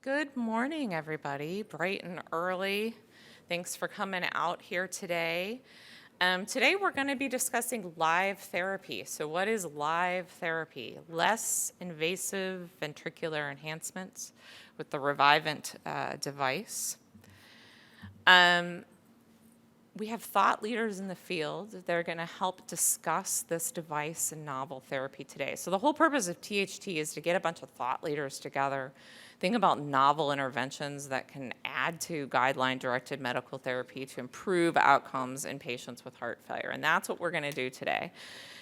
Good morning, everybody. Bright and early. Thanks for coming out here today. Today we're going to be discussing live therapy. So what is live therapy? Less invasive ventricular enhancements with the Revivant device. We have thought leaders in the field that are going to help discuss this device and novel therapy today. So the whole purpose of THT is to get a bunch of thought leaders together, think about novel interventions that can add to guideline-directed medical therapy to improve outcomes in patients with heart failure. And that's what we're going to do today.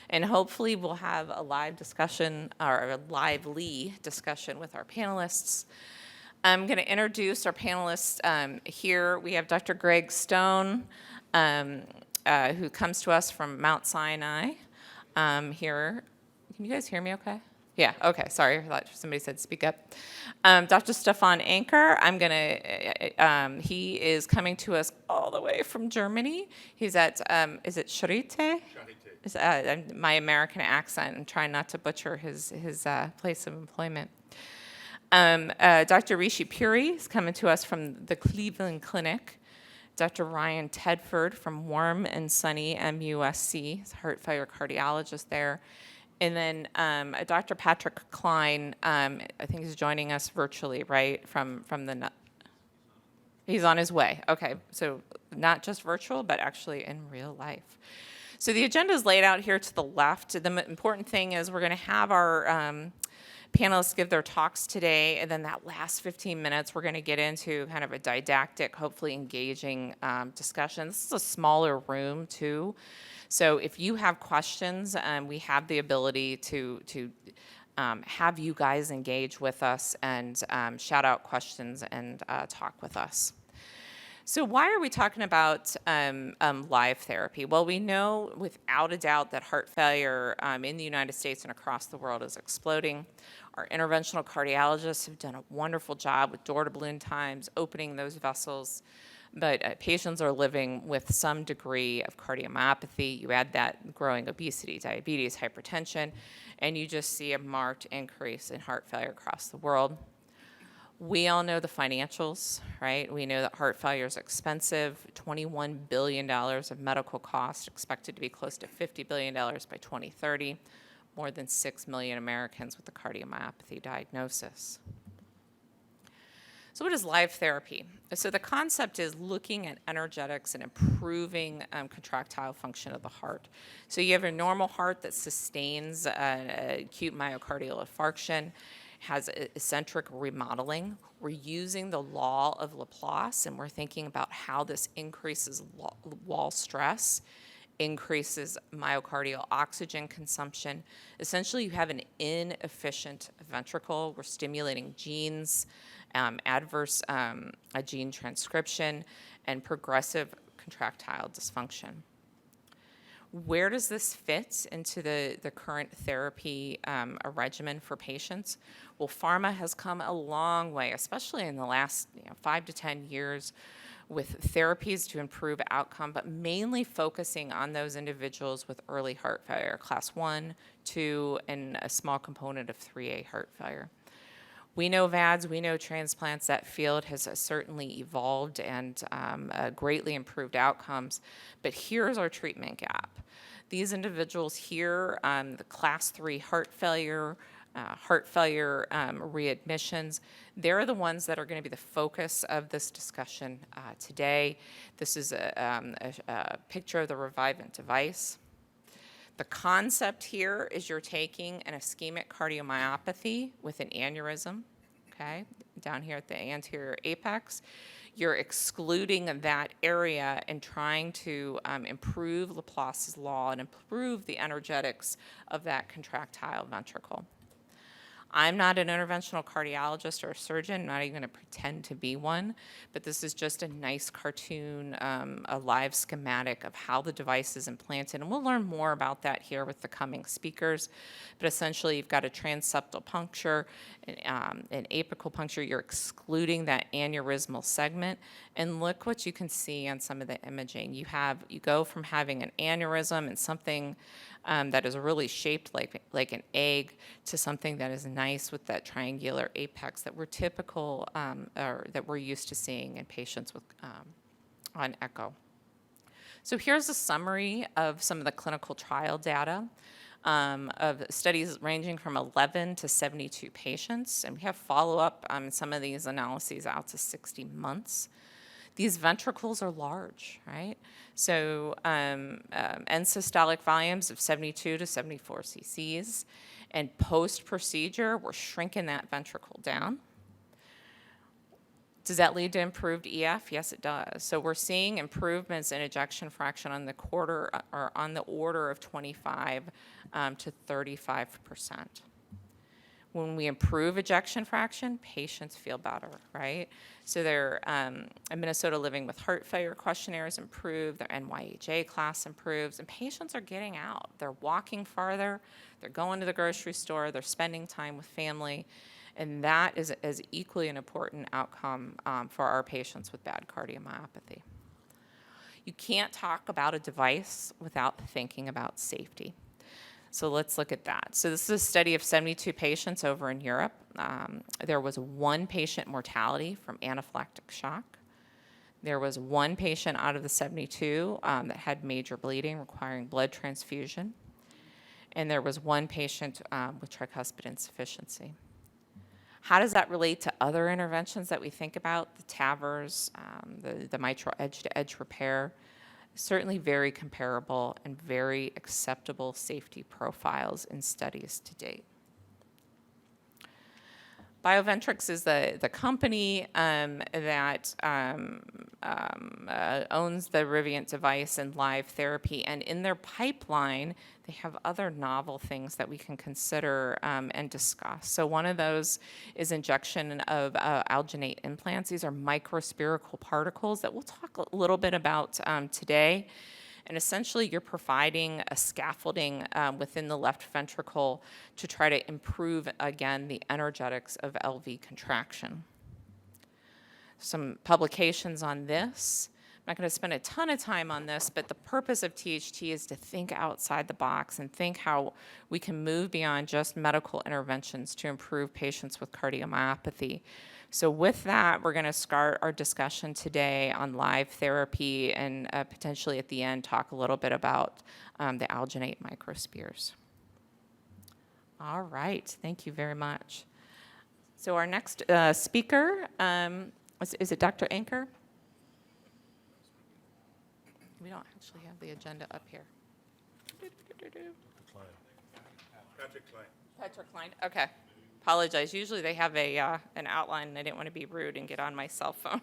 And hopefully we'll have a live discussion, or a lively discussion with our panelists. I'm going to introduce our panelists here. We have Dr. Greg Stone, who comes to us from Mount Sinai here. Can you guys hear me okay? Yeah, okay, sorry, I thought somebody said speak up. Dr. Stefan Anker, he is coming to us all the way from Germany. He's at, is it Charité? Charité. My American accent, and trying not to butcher his place of employment. Dr. Rishi Puri is coming to us from the Cleveland Clinic. Dr. Ryan Tedford from warm and sunny MUSC, he's a heart failure cardiologist there. And then Dr. Patrick Klein, I think he's joining us virtually, right, from the, he's on his way. Okay, so not just virtual, but actually in real life. So the agenda is laid out here to the left. The important thing is we're going to have our panelists give their talks today, and then that last 15 minutes, we're going to get into kind of a didactic, hopefully engaging discussion. This is a smaller room, too. So if you have questions, we have the ability to have you guys engage with us and shout out questions and talk with us. So why are we talking about live therapy? Well, we know without a doubt that heart failure in the United States and across the world is exploding. Our interventional cardiologists have done a wonderful job with door-to-balloon times, opening those vessels. But patients are living with some degree of cardiomyopathy. You add that growing obesity, diabetes, hypertension, and you just see a marked increase in heart failure across the world. We all know the financials, right? We know that heart failure is expensive, $21 billion of medical costs, expected to be close to $50 billion by 2030, more than 6 million Americans with a cardiomyopathy diagnosis. So what is live therapy? So the concept is looking at energetics and improving contractile function of the heart. So you have a normal heart that sustains acute myocardial infarction, has eccentric remodeling. We're using the law of Laplace, and we're thinking about how this increases wall stress, increases myocardial oxygen consumption. Essentially, you have an inefficient ventricle. We're stimulating genes, adverse gene transcription, and progressive contractile dysfunction. Where does this fit into the current therapy regimen for patients? Well, pharma has come a long way, especially in the last 5 to 10 years, with therapies to improve outcome, but mainly focusing on those individuals with early heart failure, class 1, 2, and a small component of 3A heart failure. We know VADs, we know transplants. That field has certainly evolved and greatly improved outcomes. But here's our treatment gap. These individuals here, the class 3 heart failure readmissions, they're the ones that are going to be the focus of this discussion today. This is a picture of the Revivant device. The concept here is you're taking an ischemic cardiomyopathy with an aneurysm, okay, down here at the anterior apex. You're excluding that area and trying to improve Laplace's law and improve the energetics of that contractile ventricle. I'm not an interventional cardiologist or a surgeon. I'm not even going to pretend to be one, but this is just a nice cartoon, a live schematic of how the device is implanted, and we'll learn more about that here with the coming speakers. But essentially, you've got a transeptal puncture, an apical puncture. You're excluding that aneurysmal segment, and look what you can see on some of the imaging. You go from having an aneurysm and something that is really shaped like an egg to something that is nice with that triangular apex that we're typical or that we're used to seeing in patients with on echo. So here's a summary of some of the clinical trial data of studies ranging from 11 to 72 patients, and we have follow-up on some of these analyses out to 60 months. These ventricles are large, right? So end systolic volumes of 72 to 74 cc's, and post-procedure, we're shrinking that ventricle down. Does that lead to improved EF? Yes, it does. So we're seeing improvements in ejection fraction on the order of 25 to 35%. When we improve ejection fraction, patients feel better, right? So their Minnesota Living with Heart Failure questionnaires improve, their NYHA class improves, and patients are getting out. They're walking farther, they're going to the grocery store, they're spending time with family, and that is equally an important outcome for our patients with bad cardiomyopathy. You can't talk about a device without thinking about safety. So let's look at that. So this is a study of 72 patients over in Europe. There was 1 patient mortality from anaphylactic shock. There was 1 patient out of the 72 that had major bleeding requiring blood transfusion. And there was 1 patient with tricuspid insufficiency. How does that relate to other interventions that we think about, the TAVRs, the mitral edge-to-edge repair? Certainly very comparable and very acceptable safety profiles in studies to date. BioVentrix is the company that owns the Riviant device and live therapy, and in their pipeline, they have other novel things that we can consider and discuss. So one of those is injection of alginate implants. These are microspherical particles that we'll talk a little bit about today. And essentially, you're providing a scaffolding within the left ventricle to try to improve, again, the energetics of LV contraction. Some publications on this. I'm not going to spend a ton of time on this, but the purpose of THT is to think outside the box and think how we can move beyond just medical interventions to improve patients with cardiomyopathy. So with that, we're going to start our discussion today on live therapy and potentially at the end talk a little bit about the alginate microspheres. All right, thank you very much. So our next speaker, is it Dr. Anker? We don't actually have the agenda up here. Patrick Klein, okay. Apologize. Usually they have an outline, and I didn't want to be rude and get on my cell phone.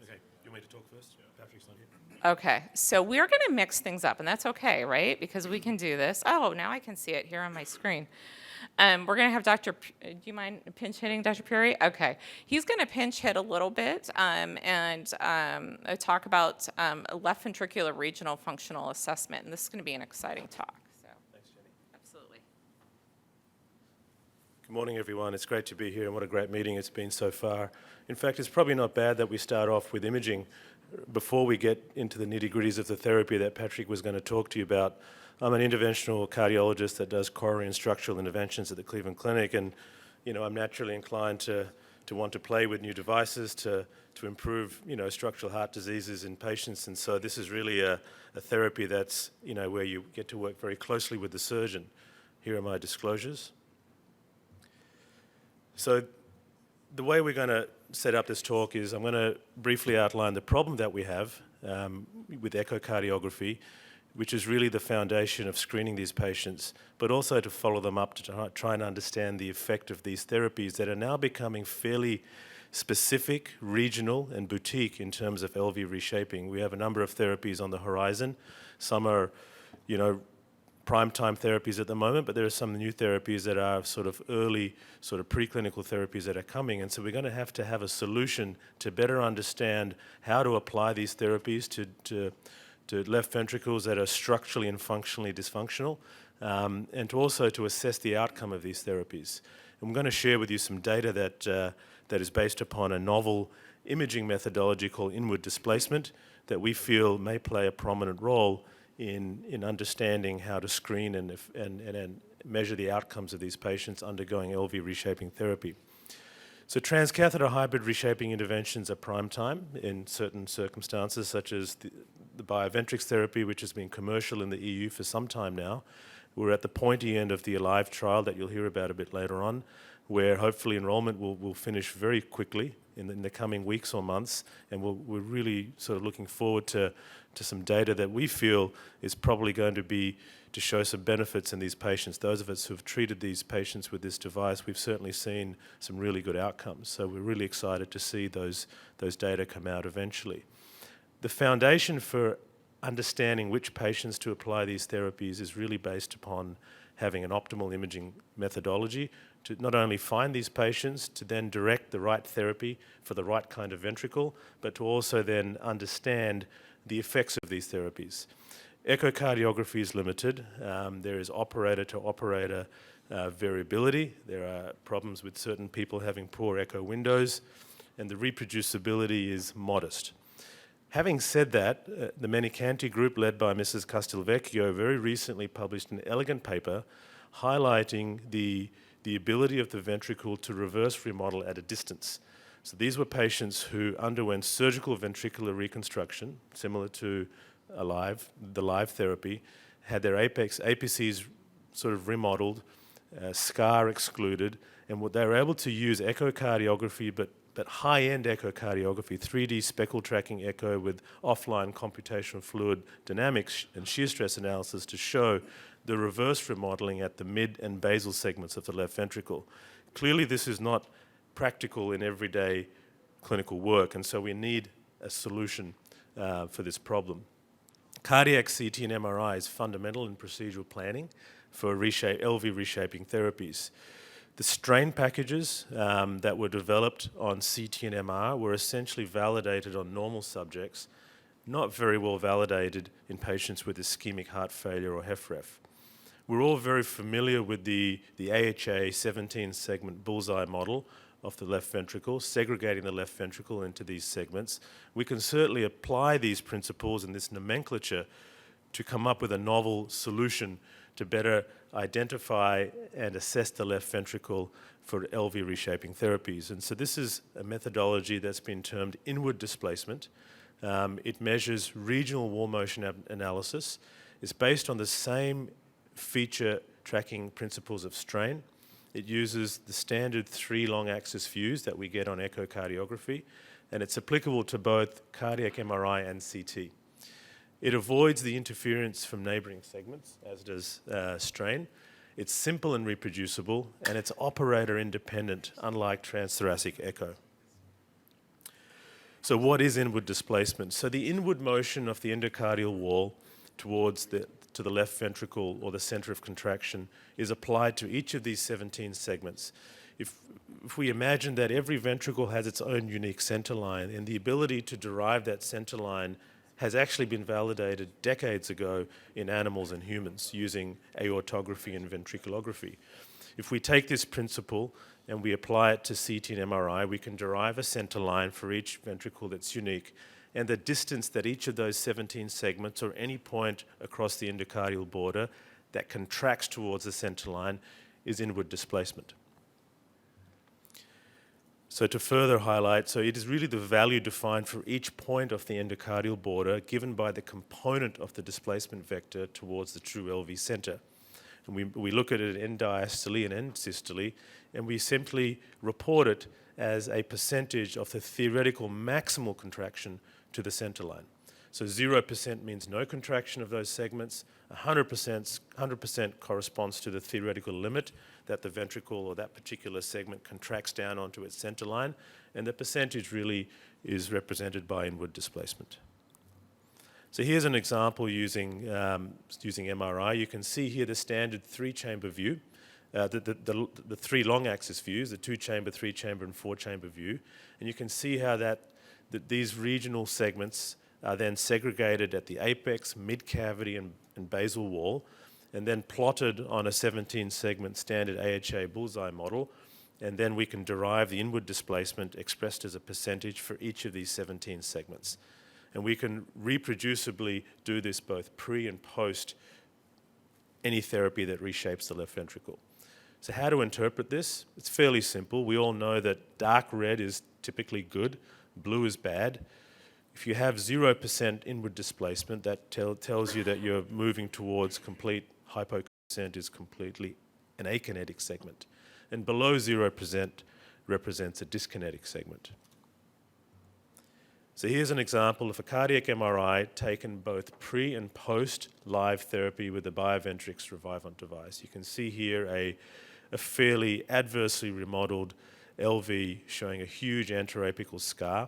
Okay, you want me to talk first? Patrick's not here. Okay, so we're going to mix things up, and that's okay, right? Because we can do this. Oh, now I can see it here on my screen. We're going to have Dr. Do you mind pinch hitting Dr. Puri? Okay. He's going to pinch hit a little bit and talk about left ventricular regional functional assessment, and this is going to be an exciting talk. So. Thanks, Jenny. Absolutely. Good morning, everyone. It's great to be here, and what a great meeting it's been so far. In fact, it's probably not bad that we start off with imaging before we get into the nitty-gritties of the therapy that Patrick was going to talk to you about. I'm an interventional cardiologist that does coronary and structural interventions at the Cleveland Clinic, and I'm naturally inclined to want to play with new devices to improve structural heart diseases in patients, and so this is really a therapy that's where you get to work very closely with the surgeon. Here are my disclosures. So the way we're going to set up this talk is I'm going to briefly outline the problem that we have with echocardiography, which is really the foundation of screening these patients, but also to follow them up to try and understand the effect of these therapies that are now becoming fairly specific, regional, and boutique in terms of LV reshaping. We have a number of therapies on the horizon. Some are, prime time therapies at the moment, but there are some new therapies that are sort of early, sort of preclinical therapies that are coming. And so we're going to have a solution to better understand how to apply these therapies to left ventricles that are structurally and functionally dysfunctional, and to assess the outcome of these therapies. And I'm going to share with you some data that is based upon a novel imaging methodology called inward displacement that we feel may play a prominent role in understanding how to screen and measure the outcomes of these patients undergoing LV reshaping therapy. So transcatheter hybrid reshaping interventions are prime time in certain circumstances, such as the Bioventrix therapy, which has been commercial in the EU for some time now. We're at the pointy end of the ALIVE trial that you'll hear about a bit later on, where hopefully enrollment will finish very quickly in the coming weeks or months, and we're really sort of looking forward to some data that we feel is probably going to show some benefits in these patients. Those of us who have treated these patients with this device, we've certainly seen some really good outcomes. So we're really excited to see those data come out eventually. The foundation for understanding which patients to apply these therapies is really based upon having an optimal imaging methodology to not only find these patients, to then direct the right therapy for the right kind of ventricle, but to also then understand the effects of these therapies. Echocardiography is limited. There is operator-to-operator variability. There are problems with certain people having poor echo windows, and the reproducibility is modest. Having said that, the Menicanti group, led by Mrs. Castelvecchio, very recently published an elegant paper highlighting the ability of the ventricle to reverse remodel at a distance. So these were patients who underwent surgical ventricular reconstruction, similar to the live therapy, had their apices sort of remodeled, scar excluded, and what they were able to use echocardiography, but high-end echocardiography, 3D speckle tracking echo with offline computational fluid dynamics and shear stress analysis to show the reverse remodeling at the mid and basal segments of the left ventricle. Clearly, this is not practical in everyday clinical work, and so we need a solution for this problem. Cardiac CT and MRI is fundamental in procedural planning for LV reshaping therapies. The strain packages that were developed on CT and MR were essentially validated on normal subjects, not very well validated in patients with ischemic heart failure or HFrEF. We're all very familiar with the AHA 17-segment bullseye model of the left ventricle, segregating the left ventricle into these segments. We can certainly apply these principles and this nomenclature to come up with a novel solution to better identify and assess the left ventricle for LV reshaping therapies. And so this is a methodology that's been termed inward displacement. It measures regional wall motion analysis. It's based on the same feature tracking principles of strain. It uses the standard 3 long-axis views that we get on echocardiography, and it's applicable to both cardiac MRI and CT. It avoids the interference from neighboring segments, as does strain. It's simple and reproducible, and it's operator independent, unlike transthoracic echo. So what is inward displacement? So the inward motion of the endocardial wall towards to the left ventricle or the center of contraction is applied to each of these 17 segments. If we imagine that every ventricle has its own unique center line, and the ability to derive that center line has actually been validated decades ago in animals and humans using aortography and ventriculography. If we take this principle and we apply it to CT and MRI, we can derive a center line for each ventricle that's unique, and the distance that each of those 17 segments or any point across the endocardial border that contracts towards the center line is inward displacement. So to further highlight, so it is really the value defined for each point of the endocardial border given by the component of the displacement vector towards the true LV center. And we look at it in diastole and end systole, and we simply report it as a percentage of the theoretical maximal contraction to the center line. So 0% means no contraction of those segments. 100% corresponds to the theoretical limit that the ventricle or that particular segment contracts down onto its center line, and the percentage really is represented by inward displacement. So here's an example using MRI. You can see here the standard 3-chamber view, the 3 long-axis views, the 2-chamber, 3-chamber, and 4-chamber view, and you can see how that these regional segments are then segregated at the apex, mid-cavity, and basal wall, and then plotted on a 17-segment standard AHA bullseye model, and then we can derive the inward displacement expressed as a percentage for each of these 17 segments. And we can reproducibly do this both pre and post any therapy that reshapes the left ventricle. So how to interpret this? It's fairly simple. We all know that dark red is typically good, blue is bad. If you have 0% inward displacement, that tells you that you're moving towards complete hypoconsent is completely an akinetic segment. And below 0% represents a dyskinetic segment. So here's an example of a cardiac MRI taken both pre and post live therapy with the Bioventrix Revivant device. You can see here a fairly adversely remodeled LV showing a huge anteroapical scar,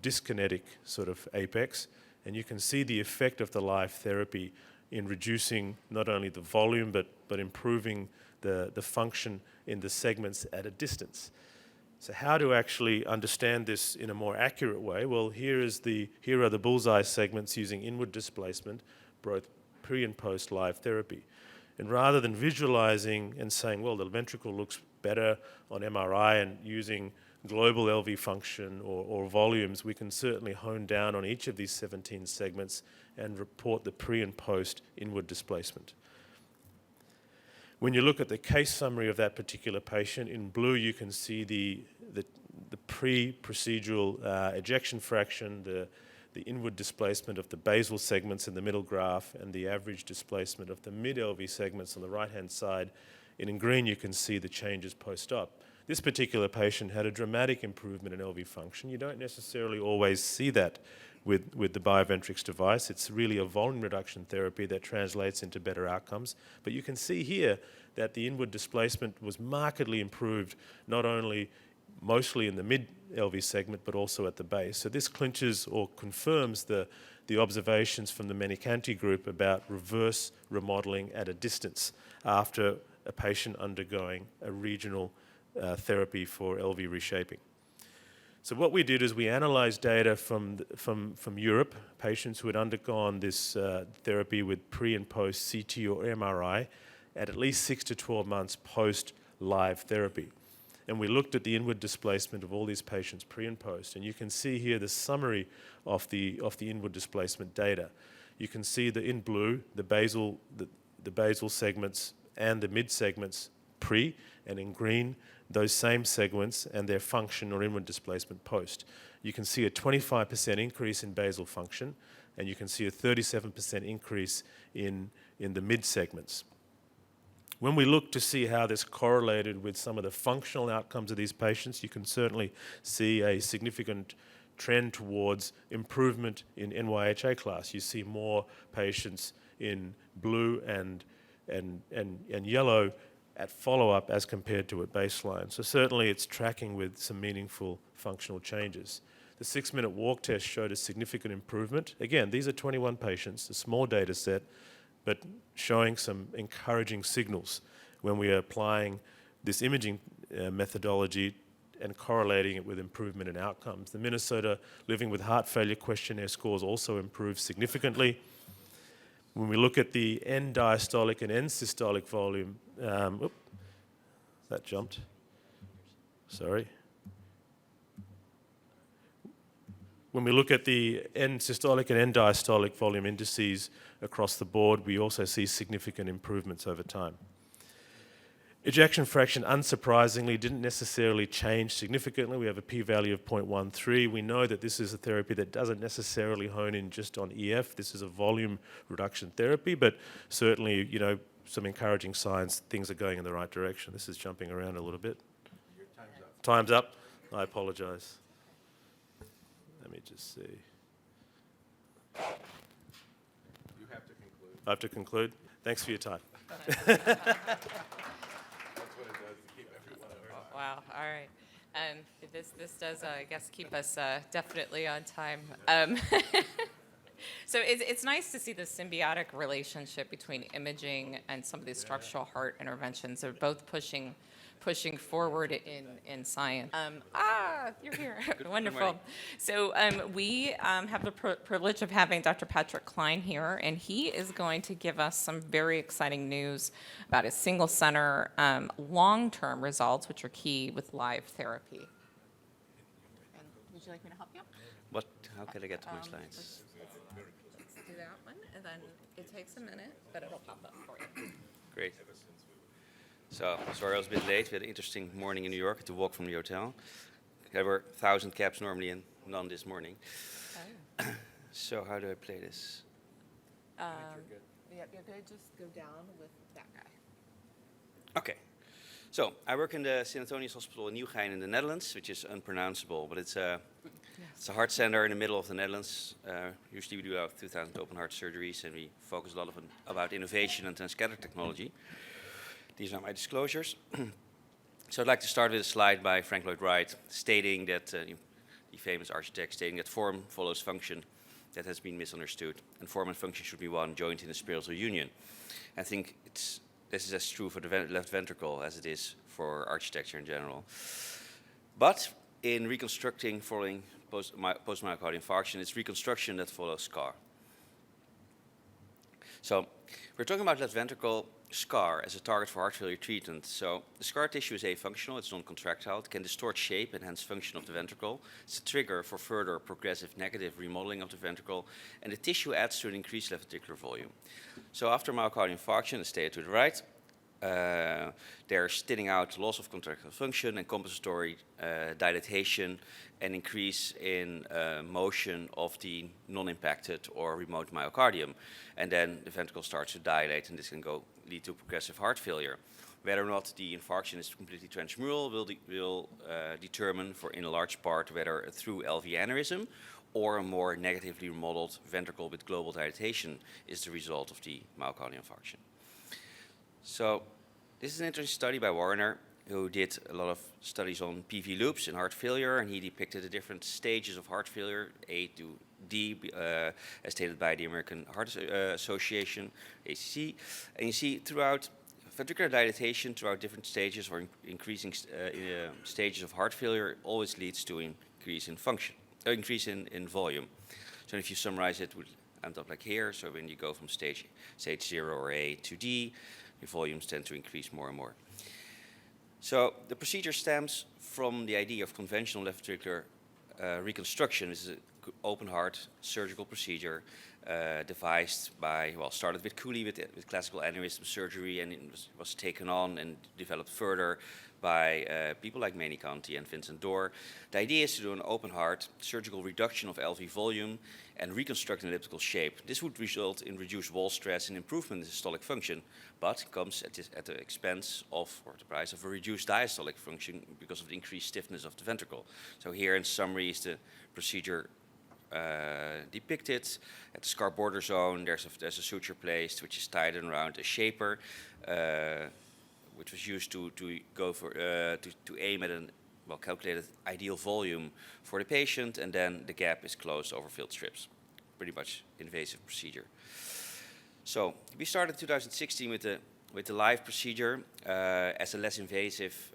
dyskinetic sort of apex, and you can see the effect of the live therapy in reducing not only the volume but improving the function in the segments at a distance. So how to actually understand this in a more accurate way? Well, here are the bullseye segments using inward displacement, both pre and post live therapy. And rather than visualizing and saying, well, the ventricle looks better on MRI and using global LV function or volumes, we can certainly hone down on each of these 17 segments and report the pre and post inward displacement. When you look at the case summary of that particular patient, in blue you can see the pre-procedural ejection fraction, the inward displacement of the basal segments in the middle graph, and the average displacement of the mid-LV segments on the right-hand side. And in green you can see the changes post-op. This particular patient had a dramatic improvement in LV function. You don't necessarily always see that with the Bioventrix device. It's really a volume reduction therapy that translates into better outcomes. But you can see here that the inward displacement was markedly improved, not only mostly in the mid-LV segment, but also at the base. So this clinches or confirms the observations from the Menicanti group about reverse remodeling at a distance after a patient undergoing a regional therapy for LV reshaping. So what we did is we analyzed data from Europe, patients who had undergone this therapy with pre and post CT or MRI at least 6 to 12 months post live therapy. And we looked at the inward displacement of all these patients pre and post. And you can see here the summary of the inward displacement data. You can see that in blue, the basal segments and the mid segments pre, and in green, those same segments and their function or inward displacement post. You can see a 25% increase in basal function, and you can see a 37% increase in the mid segments. When we look to see how this correlated with some of the functional outcomes of these patients, you can certainly see a significant trend towards improvement in NYHA class. You see more patients in blue and yellow at follow-up as compared to at baseline. So certainly it's tracking with some meaningful functional changes. The 6-minute walk test showed a significant improvement. Again, these are 21 patients, a small data set, but showing some encouraging signals when we are applying this imaging methodology and correlating it with improvement in outcomes. The Minnesota Living with Heart Failure questionnaire scores also improved significantly. When we look at the end diastolic and end systolic volume, that jumped. Sorry. When we look at the end systolic and end diastolic volume indices across the board, we also see significant improvements over time. Ejection fraction, unsurprisingly, didn't necessarily change significantly. We have a p-value of 0.13. We know that this is a therapy that doesn't necessarily hone in just on EF. This is a volume reduction therapy, but certainly, some encouraging signs, things are going in the right direction. This is jumping around a little bit. Your time's up. Time's up. I apologize. Let me just see. You have to conclude. I have to conclude. Thanks for your time. That's what it does to keep everyone involved. Wow, all right. This does, I guess, keep us definitely on time. So it's nice to see the symbiotic relationship between imaging and some of these structural heart interventions. They're both pushing forward in science. You're here. Wonderful. So we have the privilege of having Dr. Patrick Klein here, and he is going to give us some very exciting news about his single center long-term results, which are key with live therapy. would you like me to help you? What? How can I get to my Let's slides? do that one, and then it takes a minute, but it'll pop up for you. Great. So, sorry I was a bit late. We had an interesting morning in New York to walk from the hotel. There were 1,000 cabs normally and none this morning. So how do I play this? Yep, you're good. Just go down with that guy. Okay. So I work in the St. Antonius Hospital in Nieuwegein in the Netherlands, which is unpronounceable, but it's a heart center in the middle of the Netherlands. Usually we do about 2,000 open heart surgeries, and we focus a lot about innovation and transcatheter technology. These are my disclosures. So I'd like to start with a slide by Frank Lloyd Wright, stating that, the famous architect, stating that form follows function. That has been misunderstood, and form and function should be one, joined in a spiritual union. I think this is as true for the left ventricle as it is for architecture in general. But in reconstructing following post-myocardial infarction, it's reconstruction that follows scar. So we're talking about left ventricle scar as a target for heart failure treatment. So the scar tissue is afunctional, it's non-contractile, it can distort shape and hence function of the ventricle. It's a trigger for further progressive negative remodeling of the ventricle, and the tissue adds to an increased left ventricular volume. So after myocardial infarction, as stated to the right, there's thinning out, loss of contractile function, and compensatory dilatation and increase in motion of the non-impacted or remote myocardium. And then the ventricle starts to dilate, and this can lead to progressive heart failure. Whether or not the infarction is completely transmural will determine, in a large part, whether a through LV aneurysm or a more negatively remodeled ventricle with global dilatation is the result of the myocardial infarction. So this is an interesting study by Warner, who did a lot of studies on PV loops in heart failure, and he depicted the different stages of heart failure, A to D, as stated by the American Heart Association, ACC. And you see throughout ventricular dilatation, throughout different stages or increasing stages of heart failure, always leads to increase in function, increase in volume. So if you summarize it, it would end up like here. So when you go from stage 0 or A to D, your volumes tend to increase more and more. So the procedure stems from the idea of conventional left ventricular reconstruction. This is an open heart surgical procedure devised by, started with Cooley with classical aneurysm surgery, and it was taken on and developed further by people like Manny Conti and Vincent Dorr. The idea is to do an open heart surgical reduction of LV volume and reconstruct an elliptical shape. This would result in reduced wall stress and improvement in systolic function, but comes at the expense of, or the price of, a reduced diastolic function because of the increased stiffness of the ventricle. So here in summary is the procedure depicted. At the scar border zone, there's a suture placed, which is tied around a shaper, which was used to aim at a calculated ideal volume for the patient, and then the gap is closed over filled strips. Pretty much invasive procedure. So we started in 2016 with the live procedure as a less invasive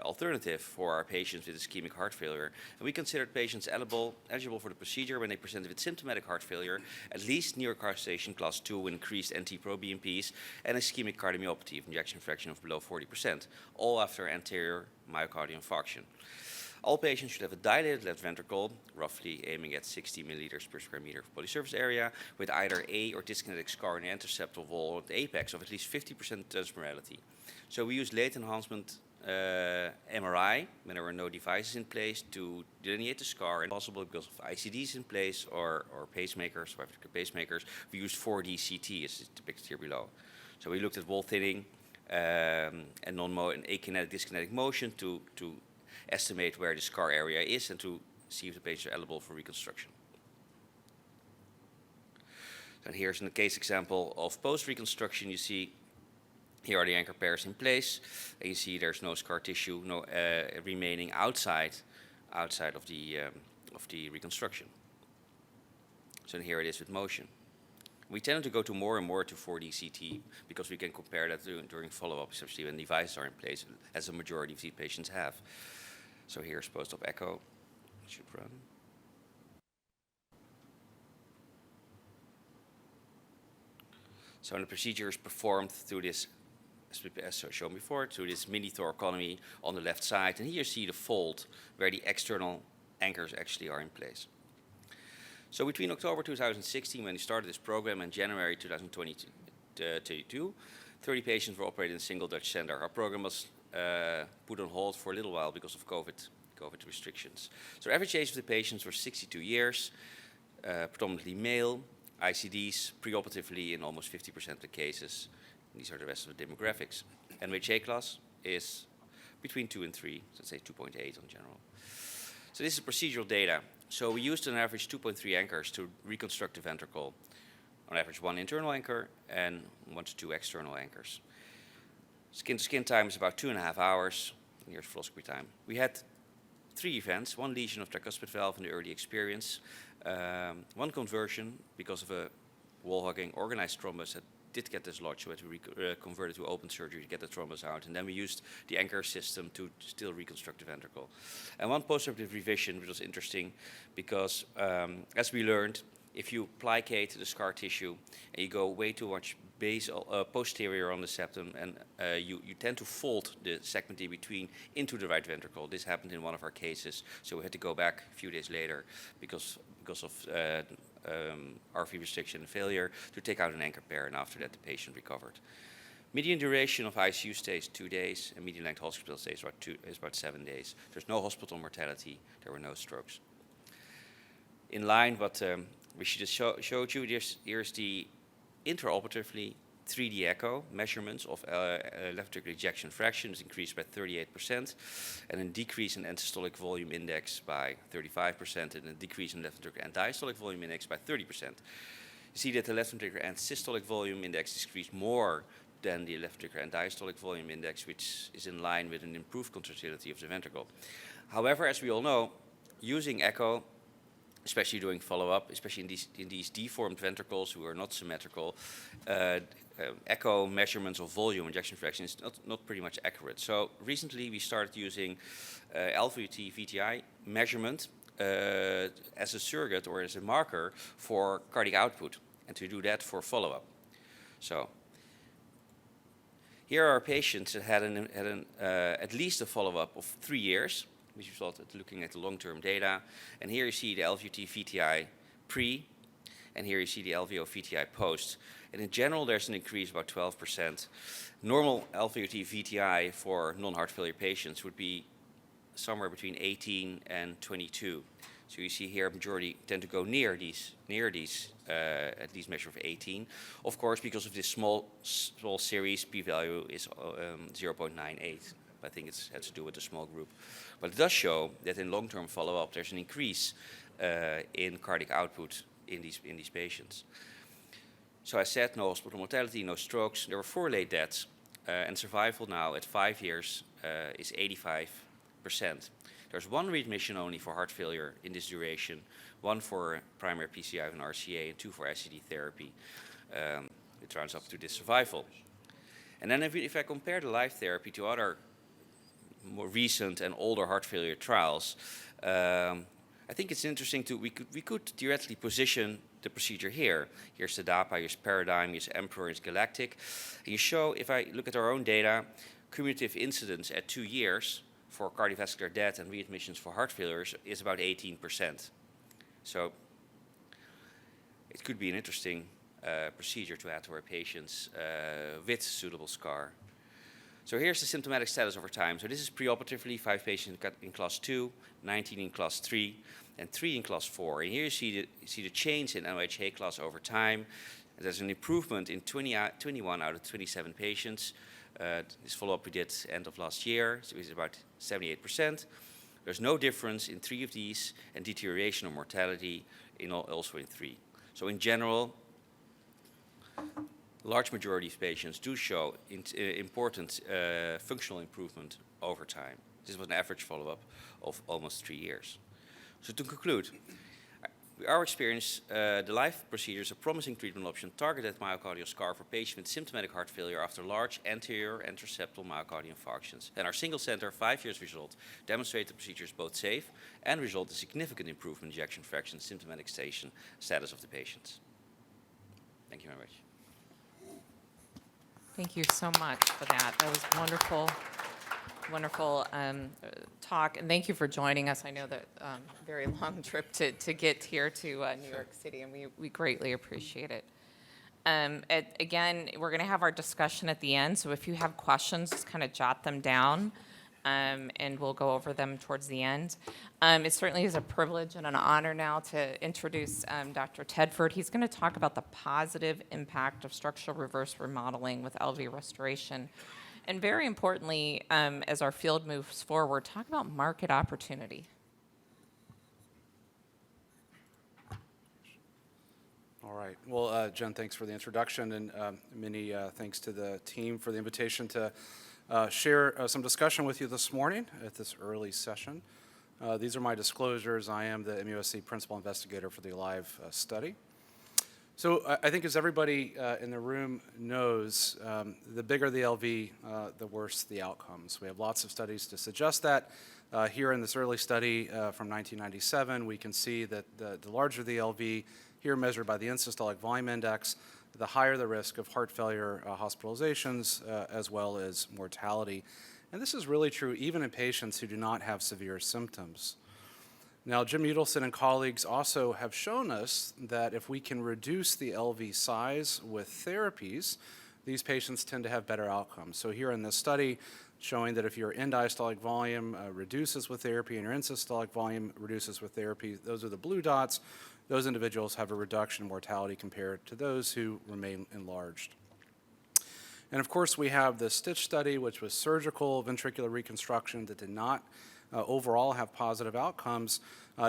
alternative for our patients with ischemic heart failure. And we considered patients eligible for the procedure when they presented with symptomatic heart failure, at least neocarstation class 2 with increased NT-proBNPs, and ischemic cardiomyopathy of ejection fraction of below 40%, all after anterior myocardial infarction. All patients should have a dilated left ventricle, roughly aiming at 60 milliliters per square meter of polysurface area, with either a or dyskinetic scar in the anterseptal wall at the apex of at least 50% transmurality. So we used late enhancement MRI when there were no devices in place to delineate the scar, and possible because of ICDs in place or pacemakers, pacemakers. We used 4D CT as depicted here below. So we looked at wall thinning and akinetic dyskinetic motion to estimate where the scar area is and to see if the patients are eligible for reconstruction. And here's a case example of post-reconstruction. You see here are the anchor pairs in place, and you see there's no scar tissue remaining outside of the reconstruction. So here it is with motion. We tend to go to more and more to 4D CT because we can compare that during follow-up, especially when devices are in place, as a majority of these patients have. So here's post-op echo. It should run. So the procedure is performed through this, as shown before, through this mini thoracotomy on the left side. And here you see the fold where the external anchors actually are in place. So between October 2016, when we started this program, and January 2022, 30 patients were operated in a single Dutch center. Our program was put on hold for a little while because of COVID restrictions. So the average age of the patients were 62 years, predominantly male, ICDs preoperatively in almost 50% of the cases. These are the rest of the demographics. NYHA class is between 2 and 3, so let's say 2.8 in general. So this is procedural data. So we used on average 2.3 anchors to reconstruct the ventricle. On average 1 internal anchor and 1 to 2 external anchors. Skin-to-skin time is about 2.5 hours. Here's fluoroscopy time. We had 3 events, 1 lesion of tricuspid valve in the early experience, 1 conversion because of a wall-hugging organized thrombus that did get dislodged, so we had to convert it to open surgery to get the thrombus out. And then we used the anchor system to still reconstruct the ventricle. And 1 postoperative revision, which was interesting because, as we learned, if you plicate the scar tissue and you go way too much basal, posterior on the septum, and you tend to fold the segment in between into the right ventricle. This happened in one of our cases, so we had to go back a few days later because of RV restriction and failure to take out an anchor pair, and after that the patient recovered. Median duration of ICU stay is 2 days, and median length hospital stay is about 7 days. There's no hospital mortality, there were no strokes. In line what we just showed you, here's the intraoperatively 3D echo measurements of left ventricular ejection fraction is increased by 38%, and a decrease in end-systolic volume index by 35%, and a decrease in left ventricular and diastolic volume index by 30%. You see that the left ventricular and systolic volume index decreased more than the left ventricular and diastolic volume index, which is in line with an improved contractility of the ventricle. However, as we all know, using echo, especially doing follow-up, especially in these deformed ventricles who are not symmetrical, echo measurements of volume ejection fraction is not pretty much accurate. So recently we started using LVT VTI measurement as a surrogate or as a marker for cardiac output, and to do that for follow-up. So here are patients that had at least a follow-up of 3 years, which resulted looking at the long-term data. And here you see the LVT VTI pre, and here you see the LVO VTI post. And in general, there's an increase of about 12%. Normal LVT VTI for non-heart failure patients would be somewhere between 18 and 22. So you see here, majority tend to go near these at least measure of 18. Of course, because of this small series, p-value is 0.98. I think it has to do with the small group. But it does show that in long-term follow-up, there's an increase in cardiac output in these patients. So I said no hospital mortality, no strokes. There were 4 late deaths, and survival now at 5 years is 85%. There's 1 readmission only for heart failure in this duration, 1 for primary PCI and RCA, and 2 for ICD therapy. It rounds up to this survival. And then if I compare the live therapy to other more recent and older heart failure trials, I think it's interesting we could theoretically position the procedure here. Here's the DAPA, here's Paradigm, here's Emperor, here's Galactic. And you show, if I look at our own data, cumulative incidence at 2 years for cardiovascular death and readmissions for heart failures is about 18%. So it could be an interesting procedure to add to our patients with suitable scar. So here's the symptomatic status over time. So this is preoperatively, 5 patients in class 2, 19 in class 3, and 3 in class 4. And here you see the change in NYHA class over time. There's an improvement in 21 out of 27 patients. This follow-up we did end of last year, so it's about 78%. There's no difference in 3 of these, and deterioration or mortality also in 3. So in general, large majority of patients do show important functional improvement over time. This was an average follow-up of almost 3 years. So to conclude, our experience, the live procedure is a promising treatment option targeted myocardial scar for patients with symptomatic heart failure after large anterior and septal myocardial infarctions. And our single center 5 years result demonstrated the procedure is both safe and result in significant improvement in ejection fraction symptomatic status of the patients. Thank you very much. Thank you so much for that. That was wonderful wonderful talk, and thank you for joining us. I know that very long trip to get here to New York City, and we greatly appreciate it. Again, we're going to have our discussion at the end, so if you have questions, just kind of jot them down, and we'll go over them towards the end. It certainly is a privilege and an honor now to introduce Dr. Tedford. He's going to talk about the positive impact of structural reverse remodeling with LV restoration. And very importantly, as our field moves forward, talk about market opportunity. All right. Well, Jen, thanks for the introduction, and many thanks to the team for the invitation to share some discussion with you this morning at this early session. These are my disclosures. I am the MUSC principal investigator for the ALIVE study. So I think as everybody in the room knows, the bigger the LV, the worse the outcomes. We have lots of studies to suggest that. Here in this early study from 1997, we can see that the larger the LV, here measured by the end-systolic volume index, the higher the risk of heart failure hospitalizations as well as mortality. And this is really true even in patients who do not have severe symptoms. Now, Jim Udelson and colleagues also have shown us that if we can reduce the LV size with therapies, these patients tend to have better outcomes. So here in this study, showing that if your end-diastolic volume reduces with therapy and your end-systolic volume reduces with therapy, those are the blue dots, those individuals have a reduction in mortality compared to those who remain enlarged. And of course, we have the STITCH study, which was surgical ventricular reconstruction that did not overall have positive outcomes.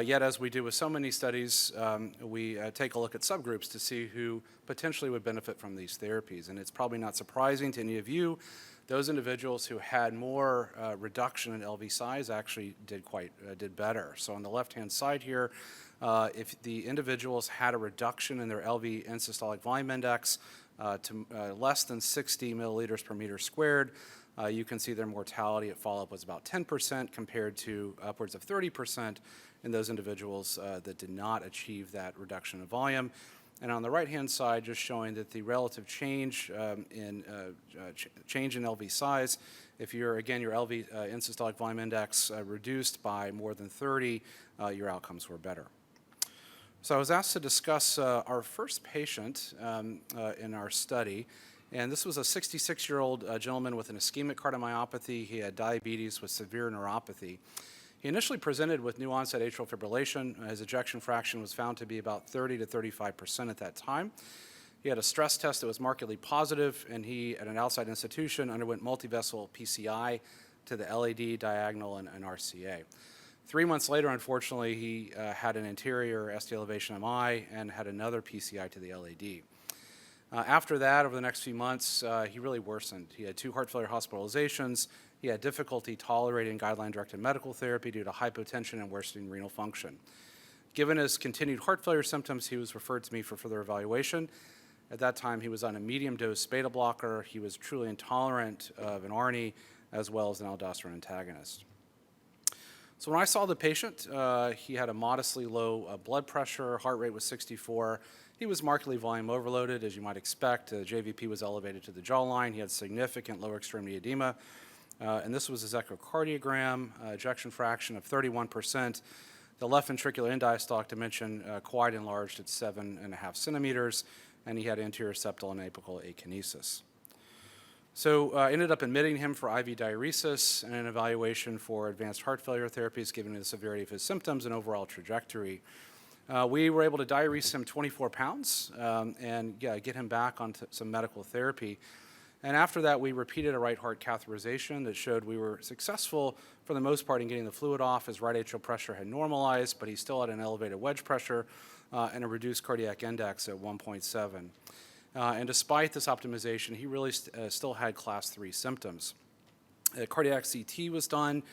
Yet, as we do with so many studies, we take a look at subgroups to see who potentially would benefit from these therapies. And it's probably not surprising to any of you, those individuals who had more reduction in LV size actually did better. So on the left-hand side here, if the individuals had a reduction in their LV end systolic volume index to less than 60 milliliters per meter squared, you can see their mortality at follow-up was about 10% compared to upwards of 30% in those individuals that did not achieve that reduction in volume. And on the right-hand side, just showing that the relative change in LV size, if your LV end systolic volume index reduced by more than 30, your outcomes were better. So I was asked to discuss our first patient in our study, and this was a 66-year-old gentleman with an ischemic cardiomyopathy. He had diabetes with severe neuropathy. He initially presented with new onset atrial fibrillation. His ejection fraction was found to be about 30 to 35% at that time. He had a stress test that was markedly positive, and he, at an outside institution, underwent multivessel PCI to the LAD, diagonal, and RCA. 3 months later, unfortunately, he had an anterior ST elevation MI and had another PCI to the LAD. After that, over the next few months, he really worsened. He had 2 heart failure hospitalizations. He had difficulty tolerating guideline-directed medical therapy due to hypotension and worsening renal function. Given his continued heart failure symptoms, he was referred to me for further evaluation. At that time, he was on a medium-dose beta blocker. He was truly intolerant of an ARNI as well as an aldosterone antagonist. So when I saw the patient, he had a modestly low blood pressure, heart rate was 64. He was markedly volume overloaded, as you might expect. JVP was elevated to the jawline. He had significant lower extremity edema. And this was his echocardiogram, ejection fraction of 31%. The left ventricular end diastolic dimension quite enlarged at 7.5 centimeters, and he had anterior septal and apical akinesis. So I ended up admitting him for IV diuresis and an evaluation for advanced heart failure therapies given the severity of his symptoms and overall trajectory. We were able to diurese him 24 pounds and get him back onto some medical therapy. And after that, we repeated a right heart catheterization that showed we were successful for the most part in getting the fluid off. His right atrial pressure had normalized, but he still had an elevated wedge pressure and a reduced cardiac index at 1.7. And despite this optimization, he really still had class 3 symptoms. Cardiac CT was done,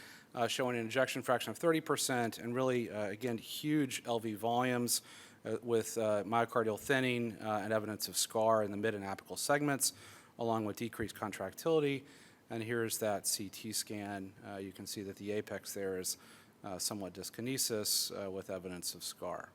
showing an ejection fraction of 30% and really, again, huge LV volumes with myocardial thinning and evidence of scar in the mid and apical segments, along with decreased contractility. And here's that CT scan. You can see that the apex there is somewhat dyskinesis with evidence of scar.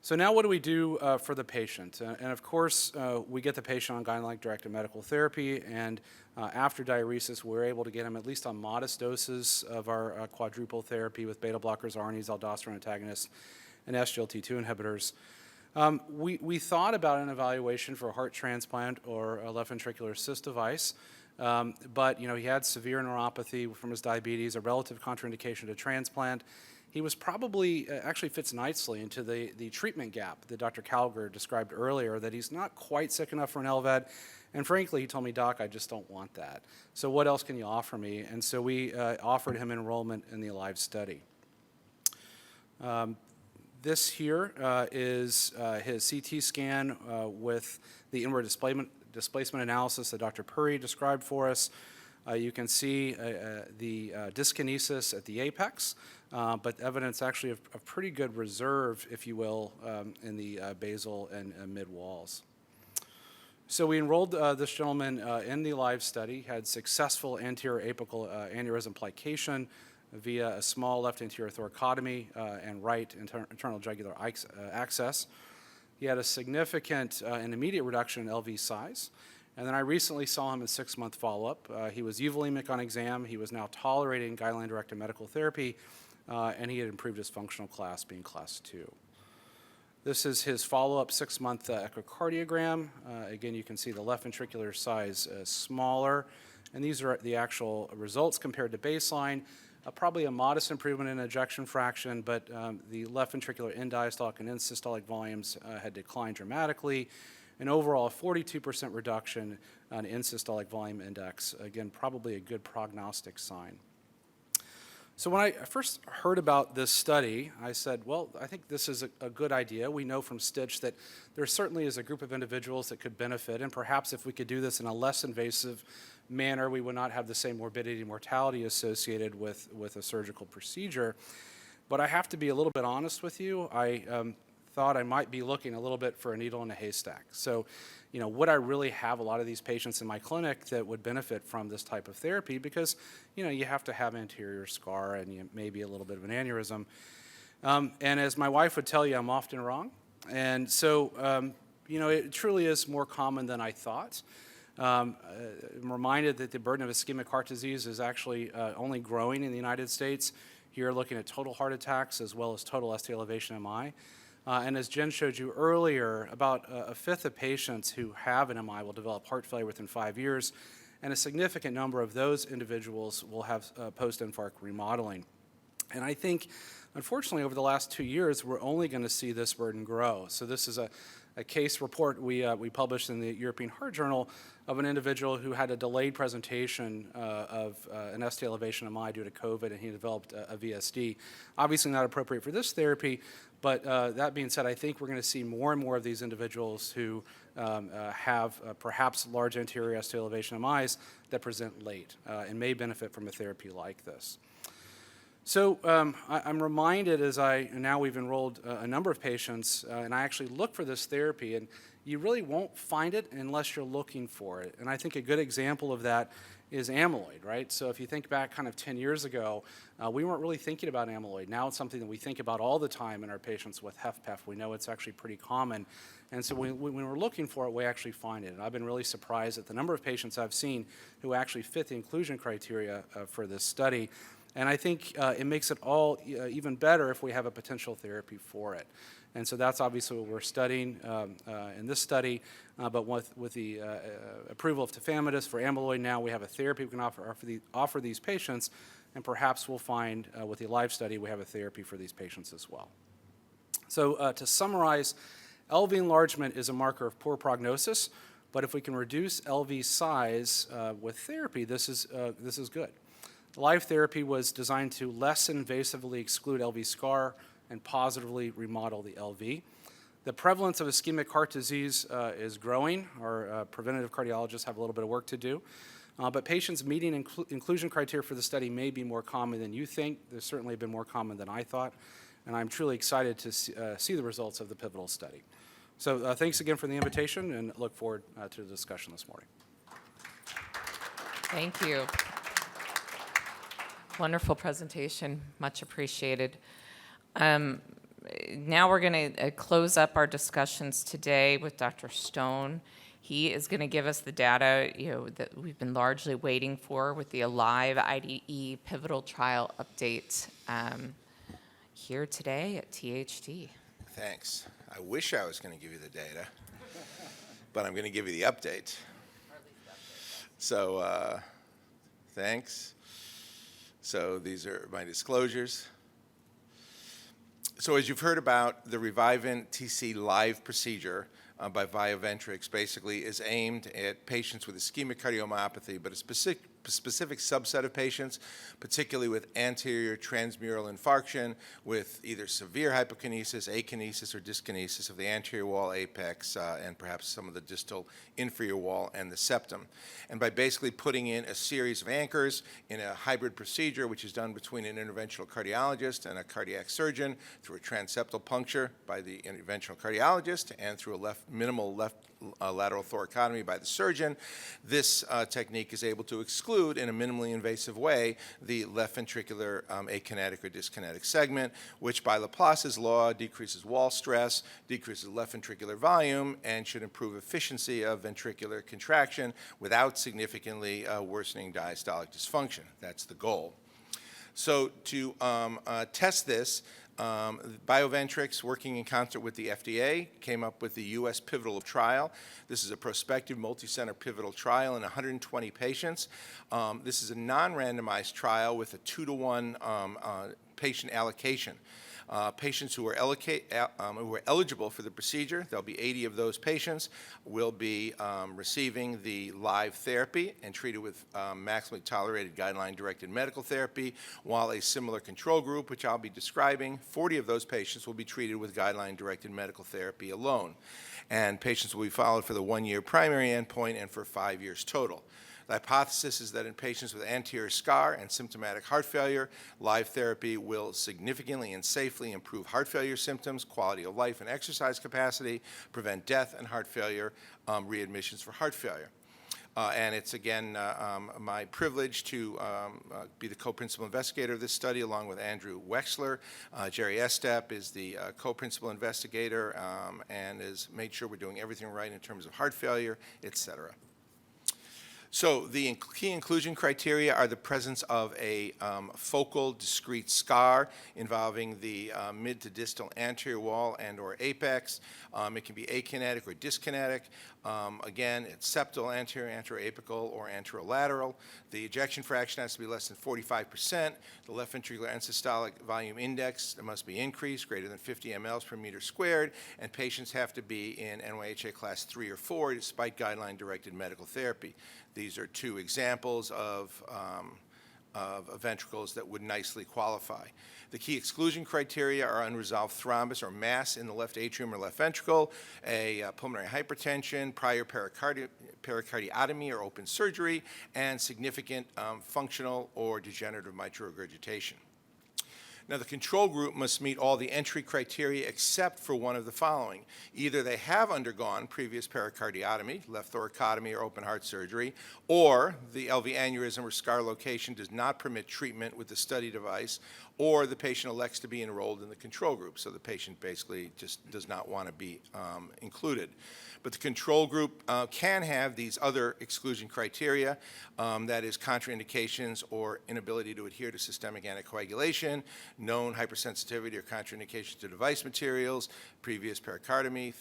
So now what do we do for the patient? And of course, we get the patient on guideline-directed medical therapy, and after diuresis, we're able to get him at least on modest doses of our quadruple therapy with beta blockers, ARNIs, aldosterone antagonists, and SGLT2 inhibitors. We thought about an evaluation for a heart transplant or a left ventricular assist device, but he had severe neuropathy from his diabetes, a relative contraindication to transplant. He was probably, actually fits nicely into the treatment gap that Dr. Calger described earlier, that he's not quite sick enough for an LVAD. And frankly, he told me, "Doc, I just don't want that. So what else can you offer me?" And so we offered him enrollment in the ALIVE study. This here is his CT scan with the inward displacement analysis that Dr. Puri described for us. You can see the dyskinesis at the apex, but evidence actually of pretty good reserve, if you will, in the basal and mid walls. So we enrolled this gentleman in the ALIVE study, had successful anterior apical aneurysm plication via a small left anterior thoracotomy and right internal jugular access. He had a significant and immediate reduction in LV size. And then I recently saw him in 6-month follow-up. He was euvolemic on exam. He was now tolerating guideline-directed medical therapy, and he had improved his functional class, being class 2. This is his follow-up 6-month echocardiogram. Again, you can see the left ventricular size smaller, and these are the actual results compared to baseline. Probably a modest improvement in ejection fraction, but the left ventricular end diastolic and end systolic volumes had declined dramatically. And overall, a 42% reduction on end systolic volume index. Again, probably a good prognostic sign. So when I first heard about this study, I said, well, I think this is a good idea. We know from Stitch that there certainly is a group of individuals that could benefit, and perhaps if we could do this in a less invasive manner, we would not have the same morbidity and mortality associated with a surgical procedure. But I have to be a little bit honest with you. I thought I might be looking a little bit for a needle in a haystack. So, would I really have a lot of these patients in my clinic that would benefit from this type of therapy? Because, you have to have anterior scar and maybe a little bit of an aneurysm. And as my wife would tell you, I'm often wrong. And so, it truly is more common than I thought. I'm reminded that the burden of ischemic heart disease is actually only growing in the United States. Here, looking at total heart attacks as well as total ST elevation MI. And as Jen showed you earlier, about a fifth of patients who have an MI will develop heart failure within 5 years, and a significant number of those individuals will have post-infarct remodeling. And I think, unfortunately, over the last 2 years, we're only going to see this burden grow. So this is a case report we published in the European Heart Journal of an individual who had a delayed presentation of an ST elevation MI due to COVID, and he developed a VSD. Obviously not appropriate for this therapy, but that being said, I think we're going to see more and more of these individuals who have perhaps large anterior ST elevation MIs that present late and may benefit from a therapy like this. So I'm reminded as now we've enrolled a number of patients, and I actually look for this therapy, and you really won't find it unless you're looking for it. And I think a good example of that is amyloid, right? So if you think back kind of 10 years ago, we weren't really thinking about amyloid. Now it's something that we think about all the time in our patients with HFpEF. We know it's actually pretty common. And so when we're looking for it, we actually find it. And I've been really surprised at the number of patients I've seen who actually fit the inclusion criteria for this study. And I think it makes it all even better if we have a potential therapy for it. And so that's obviously what we're studying in this study. But with the approval of tafamidis for amyloid now, we have a therapy we can offer these patients. And perhaps we'll find with the ALIVE study, we have a therapy for these patients as well. So to summarize, LV enlargement is a marker of poor prognosis. But if we can reduce LV size with therapy, this is good. ALIVE therapy was designed to less invasively exclude LV scar and positively remodel the LV. The prevalence of ischemic heart disease is growing. Our preventative cardiologists have a little bit of work to do. But patients meeting inclusion criteria for the study may be more common than you think. They've certainly been more common than I thought. And I'm truly excited to see the results of the pivotal study. So thanks again for the invitation, and look forward to the discussion this morning. Thank you. Wonderful presentation, much appreciated. now we're going to close up our discussions today with Dr. Stone. He is going to give us the data, that we've been largely waiting for with the ALIVE IDE pivotal trial update here today at THT. Thanks. I wish I was going to give you the data, but I'm going to give you the update. So, thanks. So these are my disclosures. So as you've heard about, the Revivint TC Live procedure by Ventricle basically is aimed at patients with ischemic cardiomyopathy, but a specific subset of patients, particularly with anterior transmural infarction, with either severe hypokinesis, akinesis, or dyskinesis of the anterior wall apex, and perhaps some of the distal inferior wall and the septum. And by basically putting in a series of anchors in a hybrid procedure, which is done between an interventional cardiologist and a cardiac surgeon through a transeptal puncture by the interventional cardiologist and through a minimal left lateral thoracotomy by the surgeon, this technique is able to exclude in a minimally invasive way the left ventricular akinetic or dyskinetic segment, which by Laplace's law decreases wall stress, decreases left ventricular volume, and should improve efficiency of ventricular contraction without significantly worsening diastolic dysfunction. That's the goal. So to test this, Bioventrix, working in concert with the FDA, came up with the U.S. pivotal trial. This is a prospective multi-center pivotal trial in 120 patients. This is a non-randomized trial with a 2-to-1 patient allocation. Patients who are eligible for the procedure, there'll be 80 of those patients, will be receiving the live therapy and treated with maximally tolerated guideline-directed medical therapy, while a similar control group, which I'll be describing, 40 of those patients will be treated with guideline-directed medical therapy alone. And patients will be followed for the 1-year primary endpoint and for 5 years total. The hypothesis is that in patients with anterior scar and symptomatic heart failure, live therapy will significantly and safely improve heart failure symptoms, quality of life, and exercise capacity, prevent death and heart failure, readmissions for heart failure. And it's, again, my privilege to be the co-principal investigator of this study, along with Andrew Wexler. Jerry Estep is the co-principal investigator and has made sure we're doing everything right in terms of heart failure, et cetera. So the key inclusion criteria are the presence of a focal discrete scar involving the mid to distal anterior wall and or apex. It can be akinetic or dyskinetic. Again, it's septal, anterior, anteroapical, or anterolateral. The ejection fraction has to be less than 45%. The left ventricular end-systolic volume index must be increased, greater than 50 mLs per meter squared, and patients have to be in NYHA class 3 or 4 despite guideline-directed medical therapy. These are two examples of ventricles that would nicely qualify. The key exclusion criteria are unresolved thrombus or mass in the left atrium or left ventricle, a pulmonary hypertension, prior pericardiotomy or open surgery, and significant functional or degenerative mitral regurgitation. Now, the control group must meet all the entry criteria except for one of the following. Either they have undergone previous pericardiotomy, left thoracotomy, or open heart surgery, or the LV aneurysm or scar location does not permit treatment with the study device, or the patient elects to be enrolled in the control group. So the patient basically just does not want to be included. But the control group can have these other exclusion criteria, that is contraindications or inability to adhere to systemic anticoagulation, known hypersensitivity or contraindication to device materials, previous pericardomy,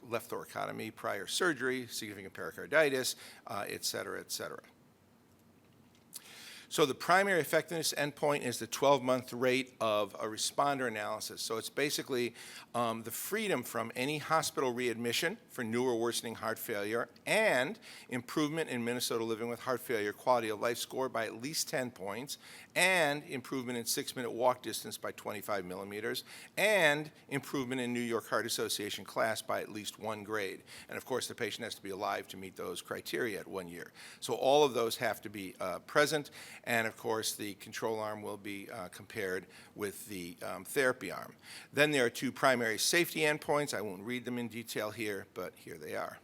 left thoracotomy, prior surgery, significant pericarditis, et cetera, et cetera. So the primary effectiveness endpoint is the 12-month rate of a responder analysis. So it's basically the freedom from any hospital readmission for new or worsening heart failure and improvement in Minnesota Living with Heart Failure quality of life score by at least 10 points and improvement in 6-minute walk distance by 25 millimeters and improvement in New York Heart Association class by at least 1 grade. And of course, the patient has to be alive to meet those criteria at 1 year. So all of those have to be present. And of course, the control arm will be compared with the therapy arm. Then there are 2 primary safety endpoints. I won't read them in detail here, but here they are.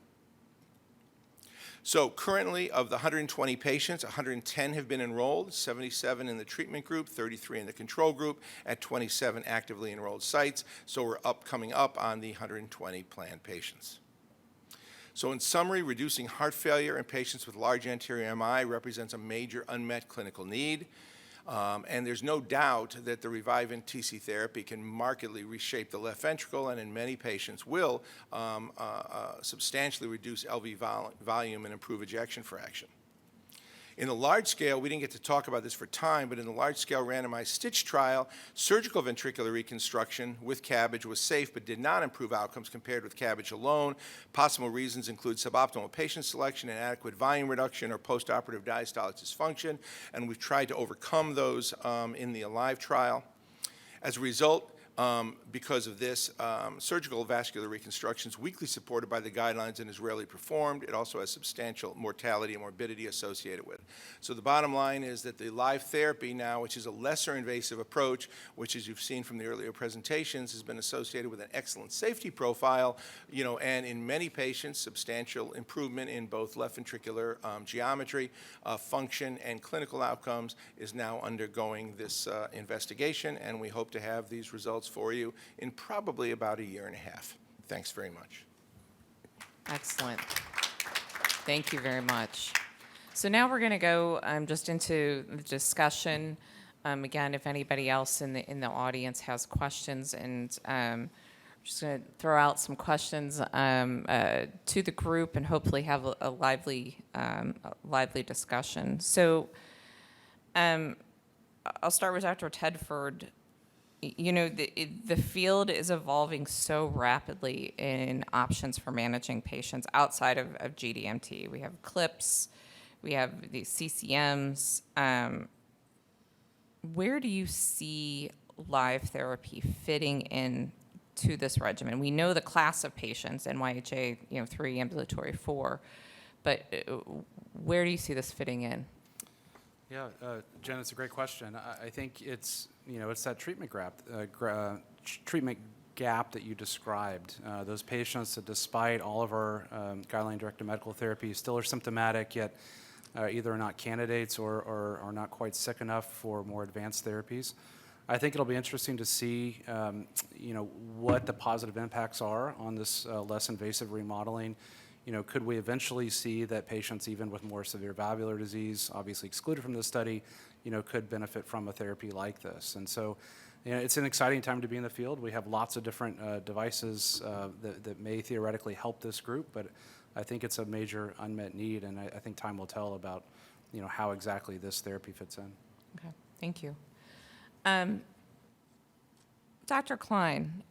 So currently, of the 120 patients, 110 have been enrolled, 77 in the treatment group, 33 in the control group, at 27 actively enrolled sites. So we're coming up on the 120 planned patients. So in summary, reducing heart failure in patients with large anterior MI represents a major unmet clinical need. And there's no doubt that the Revivent TC therapy can markedly reshape the left ventricle and in many patients will substantially reduce LV volume and improve ejection fraction. In the large scale, we didn't get to talk about this for time, but in the large scale randomized STITCH trial, surgical ventricular reconstruction with CABG was safe but did not improve outcomes compared with CABG alone. Possible reasons include suboptimal patient selection, inadequate volume reduction, or postoperative diastolic dysfunction, and we've tried to overcome those in the ALIVE trial. As a result, because of this, surgical vascular reconstruction is weakly supported by the guidelines and is rarely performed. It also has substantial mortality and morbidity associated with it. So the bottom line is that the live therapy now, which is a lesser invasive approach, which as you've seen from the earlier presentations, has been associated with an excellent safety profile, and in many patients, substantial improvement in both left ventricular geometry, function, and clinical outcomes, is now undergoing this investigation, and we hope to have these results for you in probably about a year and a half. Thanks very much. Excellent. Thank you very much. So now we're going to go just into the discussion. Again, if anybody else in the audience has questions, and I'm just going to throw out some questions to the group and hopefully have a lively discussion. So I'll start with Dr. Tedford. The field is evolving so rapidly in options for managing patients outside of GDMT. We have CLIPS, we have these CCMs. Where do you see live therapy fitting in to this regimen? We know the class of patients, NYHA 3, ambulatory 4, but where do you see this fitting in? Yeah, Jen, it's a great question. I think it's that treatment gap that you described. Those patients that, despite all of our guideline-directed medical therapy, still are symptomatic, yet either are not candidates or are not quite sick enough for more advanced therapies. I think it'll be interesting to see, what the positive impacts are on this less invasive remodeling. Could we eventually see that patients, even with more severe valvular disease, obviously excluded from this study, could benefit from a therapy like this? And so, it's an exciting time to be in the field. We have lots of different devices that may theoretically help this group, but I think it's a major unmet need, and I think time will tell about, how exactly this therapy fits in. Okay, thank you. Dr. Klein,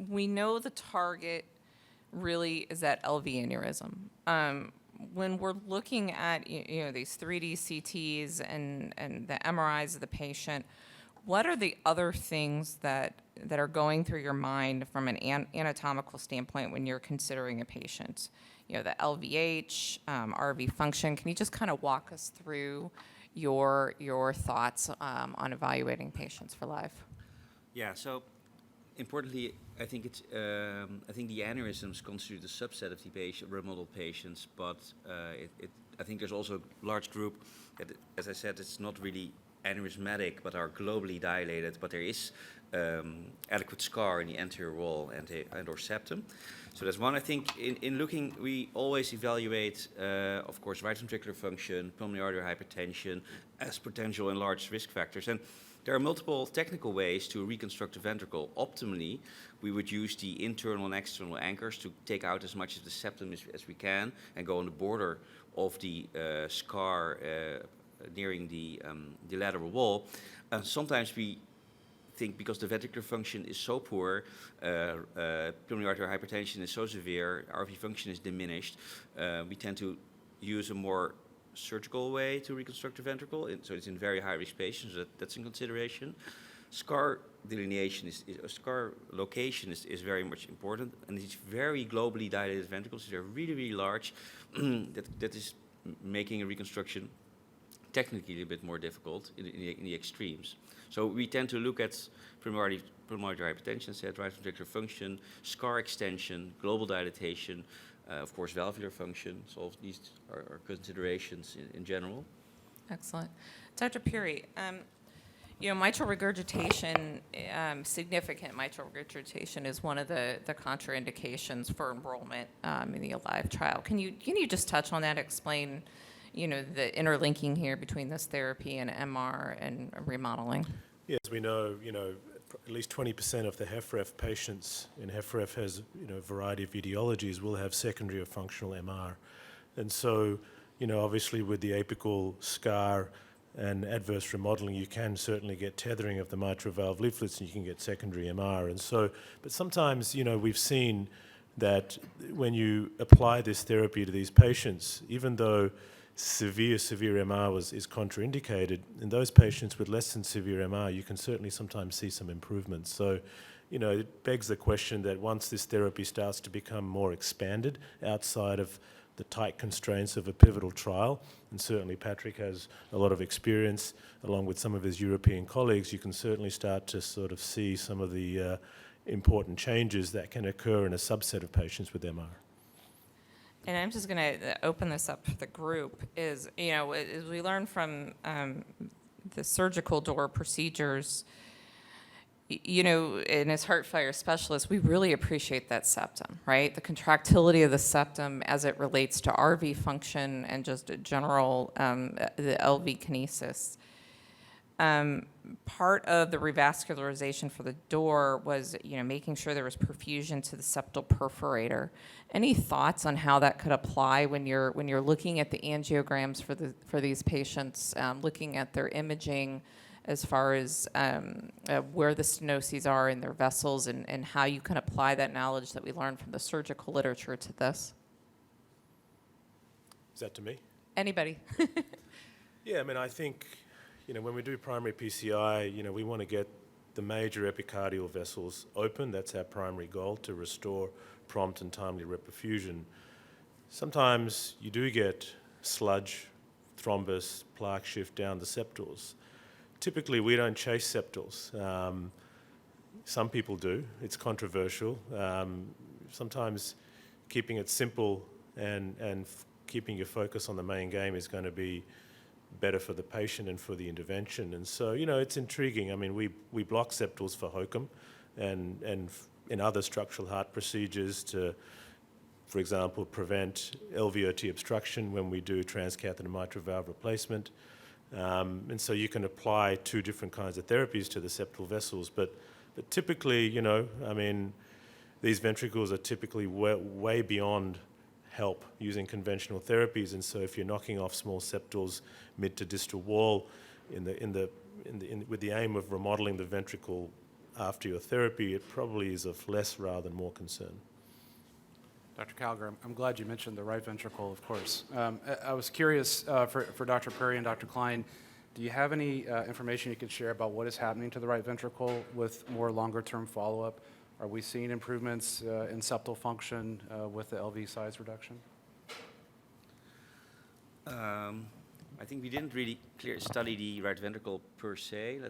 we know the target really is that LV aneurysm. When we're looking at these 3D CTs and the MRIs of the patient, what are the other things that are going through your mind from an anatomical standpoint when you're considering a patient? The LVH, RV function. Can you just kind of walk us through your thoughts on evaluating patients for live? Yeah. So importantly, I think the aneurysms constitute a subset of the remodeled patients, but I think there's also a large group that, as I said, it's not really aneurysmatic, but are globally dilated, but there is adequate scar in the anterior wall and/or septum. So that's one. I think in looking, we always evaluate, of course, right ventricular function, pulmonary arterial hypertension as potential enlarged risk factors. And there are multiple technical ways to reconstruct the ventricle. Optimally, we would use the internal and external anchors to take out as much of the septum as we can and go on the border of the scar nearing the lateral wall. Sometimes we think because the ventricular function is so poor, pulmonary arterial hypertension is so severe, RV function is diminished, we tend to use a more surgical way to reconstruct the ventricle, so it's in very high-risk patients. That's in consideration. Scar delineation scar location is very much important, and these very globally dilated ventricles, they're really, really large. that is making a reconstruction technically a bit more difficult in the extremes. So we tend to look at pulmonary arterial hypertension, right ventricular function, scar extension, global dilatation, Of course, valvular function. So all these are considerations in general. Excellent. Dr. Puri, mitral regurgitation, significant mitral regurgitation is one of the contraindications for enrollment in the ALIVE trial. Can you just touch on that, explain, the interlinking here between this therapy and MR and remodeling? Yes, we know, at least 20% of the HFrEF patients, and HFrEF has, a variety of etiologies, will have secondary or functional MR. And so, obviously with the apical scar and adverse remodeling, you can certainly get tethering of the mitral valve leaflets and you can get secondary MR. And so, but sometimes, we've seen that when you apply this therapy to these patients, even though severe MR is contraindicated, in those patients with less than severe MR, you can certainly sometimes see some improvements. So, it begs the question that once this therapy starts to become more expanded outside of the tight constraints of a pivotal trial, and certainly Patrick has a lot of experience along with some of his European colleagues, you can certainly start to sort of see some of the important changes that can occur in a subset of patients with MR. And I'm just going to open this up for the group, as we learn from the surgical door procedures, and as heart failure specialists, we really appreciate that septum, right? The contractility of the septum as it relates to RV function and just a general, the LV kinesis. Part of the revascularization for the door was, making sure there was perfusion to the septal perforator. Any thoughts on how that could apply when you're looking at the angiograms for these patients, looking at their imaging as far as where the stenoses are in their vessels, and how you can apply that knowledge that we learned from the surgical literature to this? Is that to me? Anybody? Yeah, I think, when we do primary PCI, we want to get the major epicardial vessels open. That's our primary goal, to restore prompt and timely reperfusion. Sometimes you do get sludge, thrombus, plaque shift down the septals. Typically, we don't chase septals. Some people do. It's controversial. Sometimes keeping it simple and keeping your focus on the main game is going to be better for the patient and for the intervention. And so, it's intriguing. We block septals for HOCM and in other structural heart procedures to, for example, prevent LVOT obstruction when we do transcatheter mitral valve replacement. And so you can apply two different kinds of therapies to the septal vessels. But typically, these ventricles are typically way beyond help using conventional therapies. And so if you're knocking off small septals mid to distal wall with the aim of remodeling the ventricle after your therapy, it probably is of less rather than more concern. Dr. Calgar, I'm glad you mentioned the right ventricle, of course. I was curious for Dr. Puri and Dr. Klein, do you have any information you could share about what is happening to the right ventricle with more longer-term follow-up? Are we seeing improvements in septal function with the LV size reduction? I think we didn't really study the right ventricle per se.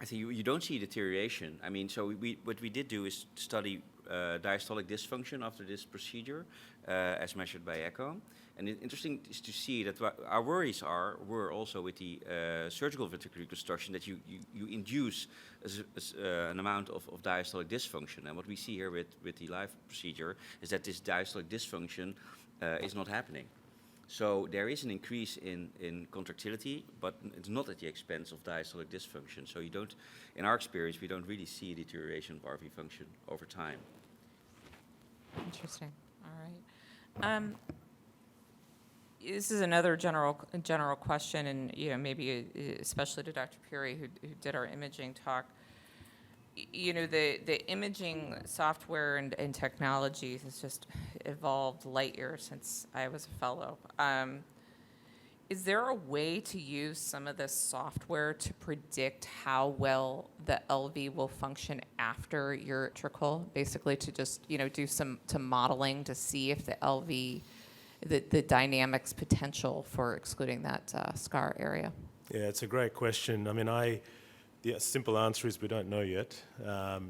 I think you don't see deterioration. So what we did do is study diastolic dysfunction after this procedure, as measured by echo. And interesting is to see that our worries were also with the surgical ventricular reconstruction, that you induce an amount of diastolic dysfunction. And what we see here with the live procedure is that this diastolic dysfunction is not happening. So there is an increase in contractility, but it's not at the expense of diastolic dysfunction. So in our experience, we don't really see a deterioration of RV function over time. Interesting. All right. This is another general question, and maybe especially to Dr. Puri, who did our imaging talk. The imaging software and technologies has just evolved light years since I was a fellow. Is there a way to use some of this software to predict how well the LV will function after your ventricle? Basically, to just do some modeling to see if the LV, the dynamics potential for excluding that scar area. Yeah, it's a great question. The simple answer is we don't know yet.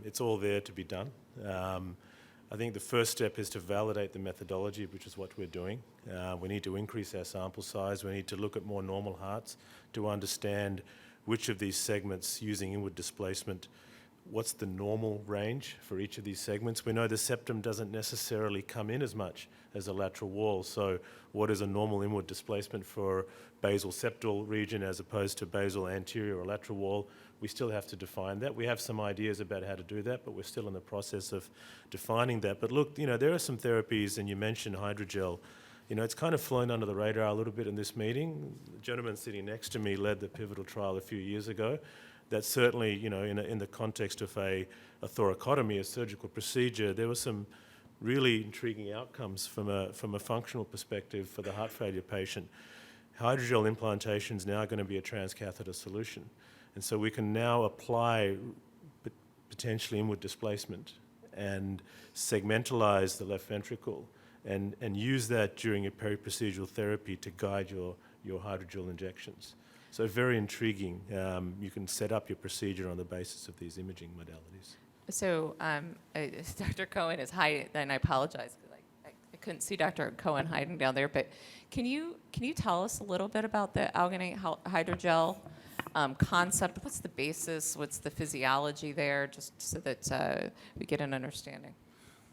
It's all there to be done. I think the first step is to validate the methodology, which is what we're doing. We need to increase our sample size. We need to look at more normal hearts to understand which of these segments using inward displacement, what's the normal range for each of these segments. We know the septum doesn't necessarily come in as much as a lateral wall, so what is a normal inward displacement for basal septal region as opposed to basal anterior or lateral wall? We still have to define that. We have some ideas about how to do that, but we're still in the process of defining that. But look, there are some therapies, and you mentioned hydrogel. It's kind of flown under the radar a little bit in this meeting. The gentleman sitting next to me led the pivotal trial a few years ago. That certainly, in the context of a thoracotomy, a surgical procedure, there were some really intriguing outcomes from a functional perspective for the heart failure patient. Hydrogel implantation is now going to be a transcatheter solution. And so we can now apply potentially inward displacement and segmentalize the left ventricle and use that during a peri-procedural therapy to guide your hydrogel injections. So very intriguing. You can set up your procedure on the basis of these imaging modalities. So Dr. Cohen is hiding, and I apologize because I couldn't see Dr. Cohen hiding down there. But can you tell us a little bit about the alginate hydrogel concept? What's the basis? What's the physiology there? Just so that we get an understanding.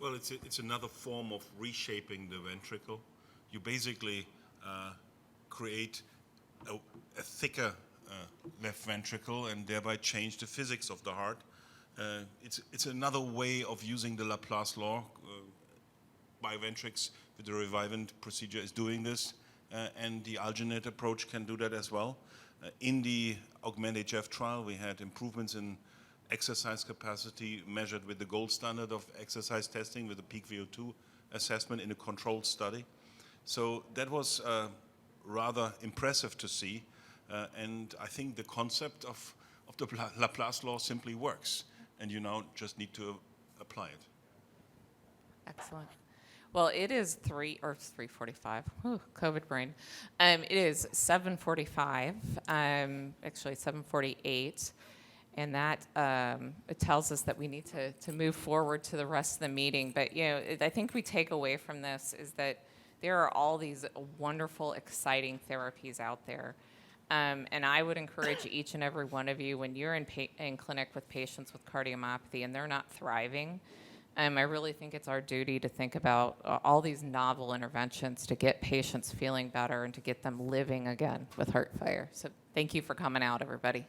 Well, it's another form of reshaping the ventricle. You basically create a thicker left ventricle and thereby change the physics of the heart. It's another way of using the Laplace law. Biventrix with the Revivent procedure is doing this, and the alginate approach can do that as well. In the AUGMENT-HF trial, we had improvements in exercise capacity measured with the gold standard of exercise testing with the peak VO2 assessment in a controlled study. So that was rather impressive to see, and I think the concept of the Laplace law simply works, and you now just need to apply it. Excellent. Well, it is 3:45. Ooh, COVID brain. It is 7:45. Actually, 7:48. And that it tells us that we need to move forward to the rest of the meeting. But I think we take away from this is that there are all these wonderful, exciting therapies out there. And I would encourage each and every one of you, when you're in clinic with patients with cardiomyopathy and they're not thriving, I really think it's our duty to think about all these novel interventions to get patients feeling better and to get them living again with heart failure. So thank you for coming out, everybody.